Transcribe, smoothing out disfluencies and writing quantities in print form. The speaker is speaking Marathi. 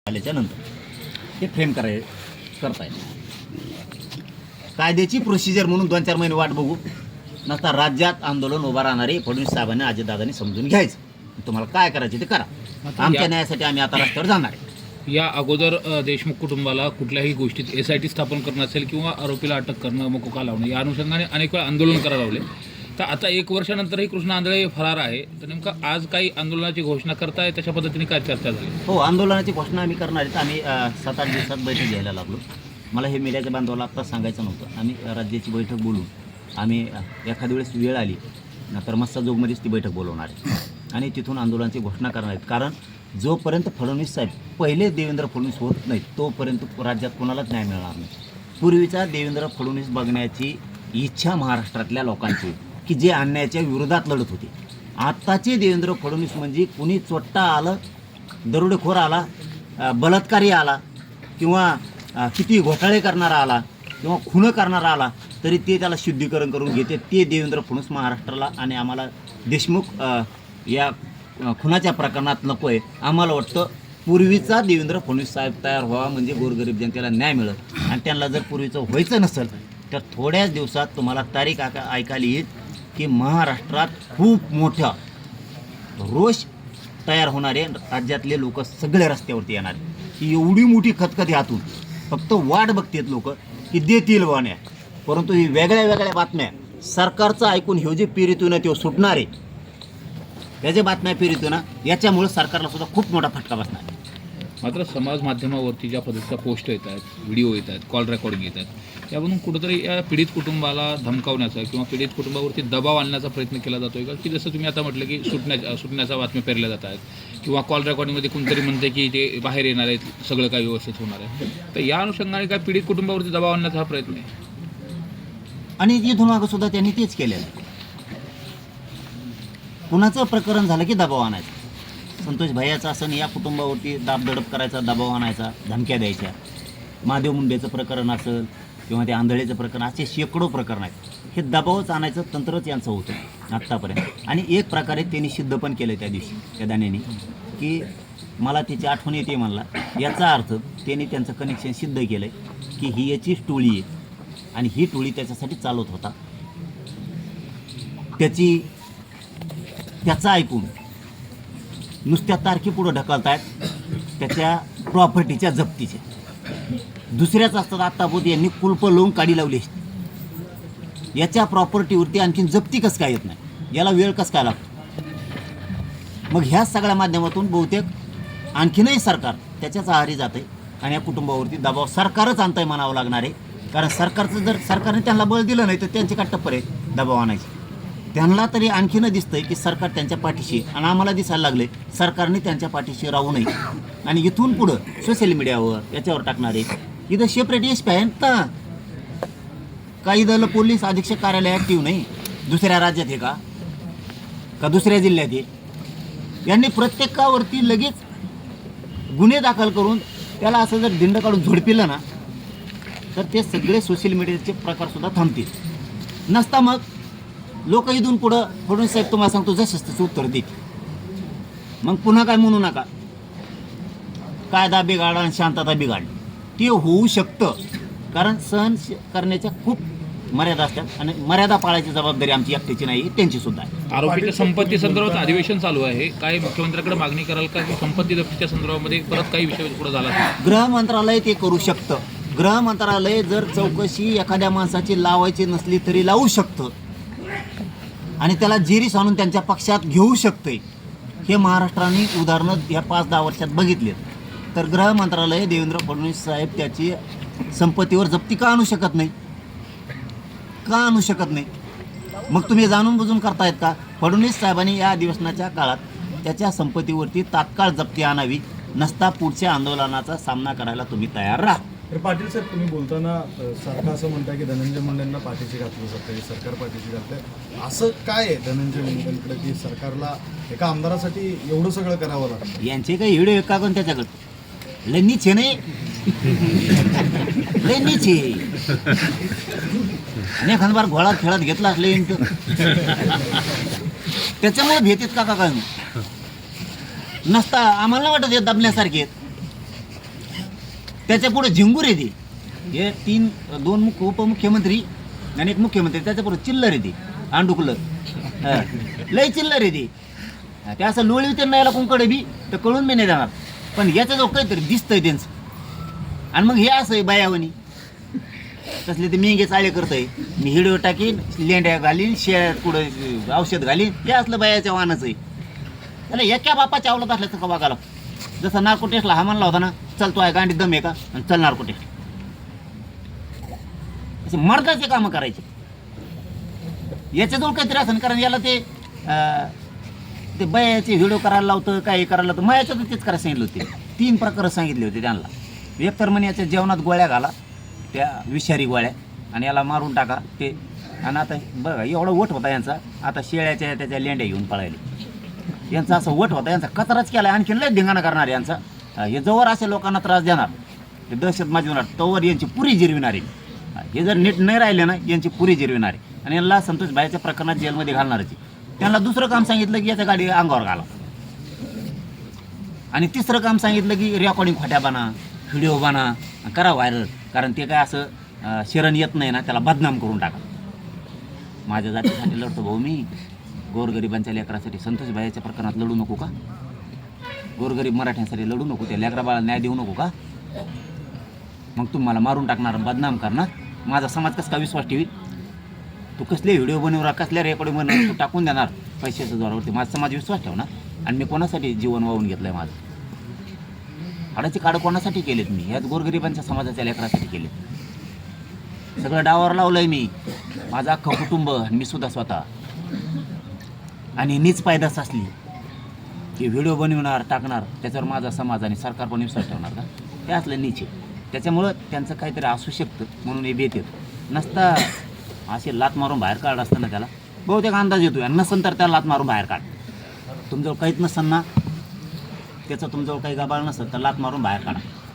आल्याच्या नंतर ते फ्रेम करताय कायद्याची प्रोसिजर म्हणून 2-4 महिने वाट बघू नसता राज्यात आंदोलन उभा राहणारे फडणवीस साहेबांनी अजितदादांनी समजून घ्यायचं तुम्हाला काय करायचे ते करा आमच्या न्यायासाठी आम्ही आता रस्त्यावर जाणार आहे। या अगोदर देशमुख कुटुंबाला कुठल्याही गोष्टीत SIT स्थापन करणं असेल किंवा आरोपीला अटक करणं मकोका लावणं या अनुषंगाने अनेक वेळा आंदोलन करायला लावले। तर आता 1 वर्षानंतरही कृष्ण आंधळे फरार आहे तर नेमकं आज काही आंदोलनाची घोषणा करताय तशा पद्धतीने काय चर्चा झाली? हो आंदोलनाची घोषणा आम्ही करणार आहेत। आम्ही 7-8 दिवसात बैठक घ्यायला लागलो। मला हे मीडियाच्या बांधवाला आत्ताच सांगायचं नव्हतं। आम्ही राज्याची बैठक बोलून आम्ही एखाद्या वेळेस वेळ आली तर मस्साजोगमध्येच ती बैठक बोलवणार आहे आणि तिथून आंदोलनाची घोषणा करणार आहेत। कारण जोपर्यंत फडणवीस साहेब पहिले देवेंद्र फडणवीस होत नाहीत तोपर्यंत राज्यात कोणालाच न्याय मिळणार नाही। पूर्वीचा देवेंद्र फडणवीस बघण्याची इच्छा महाराष्ट्रातल्या लोकांची की जे अन्यायाच्या विरोधात लढत होते। आत्ताचे देवेंद्र फडणवीस म्हणजे कुणी चोट्टा आलं दरोडेखोर आला बलात्कारी आला किंवा किती घोटाळे करणारा आला किंवा खून करणारा आला तरी ते त्याला शुद्धीकरण करून घेते। ते देवेंद्र फडणवीस महाराष्ट्राला आणि आम्हाला देशमुख या खुनाच्या प्रकरणात नको आहे। आम्हाला वाटतं पूर्वीचा देवेंद्र फडणवीस साहेब तयार व्हावा म्हणजे गोरगरीब जनतेला न्याय मिळत आणि त्यांना जर पूर्वीचं व्हायचं नसेल तर थोड्याच दिवसात तुम्हाला तारीख ऐकायला येईल की महाराष्ट्रात खूप मोठा रोष तयार होणारे राज्यातले लोक सगळे रस्त्यावरती येणार की एवढी मोठी खतखती हातून फक्त वाट बघतात लोक की देतील वाण्या। परंतु ही वेगळ्या वेगळ्या बातम्या सरकारचं ऐकून ह्यो जे पिरितून तो सुटणार आहे त्याच्या बातम्या पिरितून याच्यामुळे सरकारला सुद्धा खूप मोठा फटका बसणार आहे। मात्र समाज माध्यमावरती ज्या पद्धतीचा पोस्ट येत आहेत व्हिडिओ येत आहेत कॉल रेकॉर्डिंग येत आहेत यामधून कुठंतरी या पीडित कुटुंबाला धमकावण्याचा किंवा पीडित कुटुंबावरती दबाव आणण्याचा प्रयत्न केला जातोय का? की जसं तुम्ही आता म्हटलं की सुटण्याच्या बातम्या पेरल्या जात आहेत किंवा कॉल रेकॉर्डिंगमध्ये कोणतरी म्हणते की ते बाहेर येणार आहेत सगळं काही व्यवस्थित होणार आहे तर या अनुषंगाने काय पीडित कुटुंबावरती दबाव आणण्याचा हा प्रयत्न आहे आणि इथून मागं सुद्धा त्यांनी तेच केलेलं आहे। कुणाचं प्रकरण झालं की दबाव आणायचा संतोष भैयाचा असं या कुटुंबावरती दाबदडप करायचा दबाव आणायचा धमक्या द्यायच्या। महादेव मुंडेचं प्रकरण असेल किंवा ते आंधळेचं प्रकरण असे शेकडो प्रकरण आहेत। हे दबावच आणायचं तंत्रच यांचं होतं आत्तापर्यंत आणि एक प्रकारे त्यांनी सिद्ध पण केलं त्या दिवशी त्या दाण्याने की मला त्याची आठवण येते म्हणला याचा अर्थ त्यांनी त्यांचं कनेक्शन सिद्ध केलं आहे की ही याचीच टोळी आहे आणि ही टोळी त्याच्यासाठी चालवत होता। त्याचं ऐकून नुसत्या तारखेपुढं ढकलतायत त्याच्या प्रॉपर्टीच्या जप्तीच्या दुसऱ्याच असतात आत्तापोत यांनी कुलप लावून काढी लावली असते याच्या प्रॉपर्टीवरती आणखीन जप्ती कसं काय येत नाही याला वेळ कसं काय लागतो। मग ह्या सगळ्या माध्यमातून बहुतेक आणखीनही सरकार त्याच्याच आहारी जात आहे आणि या कुटुंबावरती दबाव सरकारच आणताय म्हणावं लागणार आहे। कारण सरकारने त्यांना बळ दिलं नाही तर त्यांचे काय टप्पर आहे दबाव आणायचे। त्यांना तरी आणखीन दिसतंय की सरकार त्यांच्या पाठीशी आणि आम्हाला दिसायला लागले सरकारने त्यांच्या पाठीशी राहू नये आणि इथून पुढं सोशल मीडियावर याच्यावर टाकणारे इथं सेपरेट SP आहे ना काही दल पोलीस अधीक्षक कार्यालय ॲक्टिव्ह नाही दुसऱ्या राज्यात आहे का दुसऱ्या जिल्ह्यात आहे यांनी प्रत्येकावरती लगेच गुन्हे दाखल करून त्याला असं जर दिंड काढून झोडपिलं ना तर ते सगळे सोशल मीडियाचे प्रकारसुद्धा थांबतील नसता मग लोक इथून पुढं फडणवीस साहेब तुम्हाला सांगतो जसं तसं उत्तर देतील। मग पुन्हा काय म्हणू नका कायदा बिघाड आणि शांतता बिघाड ते होऊ शकतं कारण सहन करण्याच्या खूप मर्यादा असतात आणि मर्यादा पाळायची जबाबदारी आमची एकट्याची नाही त्यांची सुद्धा आहे। आरोपीच्या संपत्ती संदर्भात अधिवेशन चालू आहे काय मुख्यमंत्र्यांकडे मागणी कराल का की संपत्ती जप्तीच्या संदर्भामध्ये परत काही विषय पुढे झाला? गृह मंत्रालय ते करू शकतं। गृह मंत्रालय जर चौकशी एखाद्या माणसाची लावायची नसली तरी लावू शकतं आणि त्याला जिरीस आणून त्यांच्या पक्षात घेऊ शकते। हे महाराष्ट्राने उदाहरणं या 5-10 वर्षात बघितलेत। तर गृह मंत्रालय देवेंद्र फडणवीस साहेब त्याची संपत्तीवर जप्ती का आणू शकत नाही मग तुम्ही जाणून बुजून करतायत का? फडणवीस साहेबांनी या अधिवेशनाच्या काळात त्याच्या संपत्तीवरती तात्काळ जप्ती आणावी नसता पुढच्या आंदोलनाचा सामना करायला तुम्ही तयार राहा। तर पाटील साहेब तुम्ही बोलताना सारखं असं म्हणताय की धनंजय मुंडेंना पाठीशी घातलं जातं सरकार पाठीशी घालतंय असं काय आहे धनंजय मुंडेंकडे की सरकारला एका आमदारासाठी एवढं सगळं करावं लागतं? यांचे काही व्हिडिओ का कोण त्याच्याकडे लनीचे नाही लनीचे आणि एखादबार घोळा खेळत घेतला असले त्याच्यामुळे भीतीत का काय नसता आम्हाला वाटत हे दबण्यासारखे आहेत त्याच्या पुढे झिंगूर येते. हे दोन उपमुख्यमंत्री आणि एक मुख्यमंत्री, त्याच्या पुढे चिल्लर येते, आंडुकलं लय चिल्लर येते. ते असं लोळीवर नाही कुंकडे बी तर कळून बी नाही जाणार. पण याच्याजवळ काहीतरी दिसतंय त्यांचं. आणि मग हे असं आहे बायावणी तसले ते मेंगे चाळे करतंय. मी हिडो टाकीन, लेंड्या घालीन, शेळ्यात कुठं औषध घालीन, ते असलं बायाच्या वाहनच आहे. त्याला एका बापाच्या आवडत असलं तर बघायला. जसा नार्को टेस्टला हा म्हणला होता ना, चल तो आहे गांडीत दम आहे का, आणि चल नार्को टेस्ट. असे मर्दाचे कामं करायचे. याच्याजवळ काहीतरी असं, कारण याला ते बयाचे व्हिडिओ करायला लावतं, काही करायला लावतं. मयाच्या तर तेच करायला सांगितलं होते. 3 प्रकार सांगितले होते त्यांना. एक तर म्हणे याच्या जेवणात गोळ्या घाला, त्या विषारी गोळ्या, आणि याला मारून टाका ते. आणि आता बघा एवढा वट होता यांचा, आता शेळ्याच्या त्याच्या लेंड्या घेऊन पळायले. यांचा असं वट होता, यांचा कचराच केला. आणखीन लय धिंगाणा करणार यांचा. हे जवळ असे लोकांना त्रास देणार, ते दहशत माजवणार, तोवर यांची पुरी जिरविणारी. हे जर नीट नाही राहिले ना, यांची पुरी जिरविणारी. आणि यांना संतोष भाईच्या प्रकरणात जेलमध्ये घालणारची. त्यांना दुसरं काम सांगितलं की याच्या गाडी अंगावर घाला. आणि तिसरं काम सांगितलं की रेकॉर्डिंग खोट्या बना, व्हिडिओ बना, करा व्हायरल. कारण ते काय असं शरण येत नाही ना, त्याला बदनाम करून टाका. माझ्या जातीसाठी लढतो भाऊ मी, गोरगरिबांच्या लेकरासाठी. संतोष भाईच्या प्रकरणात लढू नको का? गोरगरीब मराठ्यांसाठी लढू नको? त्या लेकराबाळा न्याय देऊ नको का? मग तुम्हाला मारून टाकणार, बदनाम करणार. माझा समाज कसा विश्वास ठेवी? तू कसले व्हिडिओ बनवणार, कसल्या रेकॉर्डिंग बनवणार, तू टाकून देणार पैशाच्या जोरावरती. माझा समाज विश्वास ठेवणार. आणि मी कोणासाठी जीवन वाहून घेतलं आहे? माझं हाडाचे काढ कोणासाठी केलेत मी? ह्याच गोरगरिबांच्या समाजाच्या लेकरासाठी केले. सगळं डावावर लावलं आहे मी, माझं अख्खं कुटुंब, आणि मी सुद्धा स्वतः. आणि नीच पायदास असली की व्हिडिओ बनवणार, टाकणार, त्याच्यावर माझा समाज आणि सरकार पण विश्वास ठेवणार का? ते असलं नीच आहे. त्याच्यामुळं त्यांचं काहीतरी असू शकतं म्हणून हे भेट येत नसता. असे लात मारून बाहेर काढ असताना त्याला बहुतेक अंदाज येतो. आणि नसन तर त्याला लात मारून बाहेर काढ. तुमच्याजवळ काहीच नसन ना, त्याचं तुमच्याजवळ काही गबाळ नसेल तर लात मारून बाहेर काढा.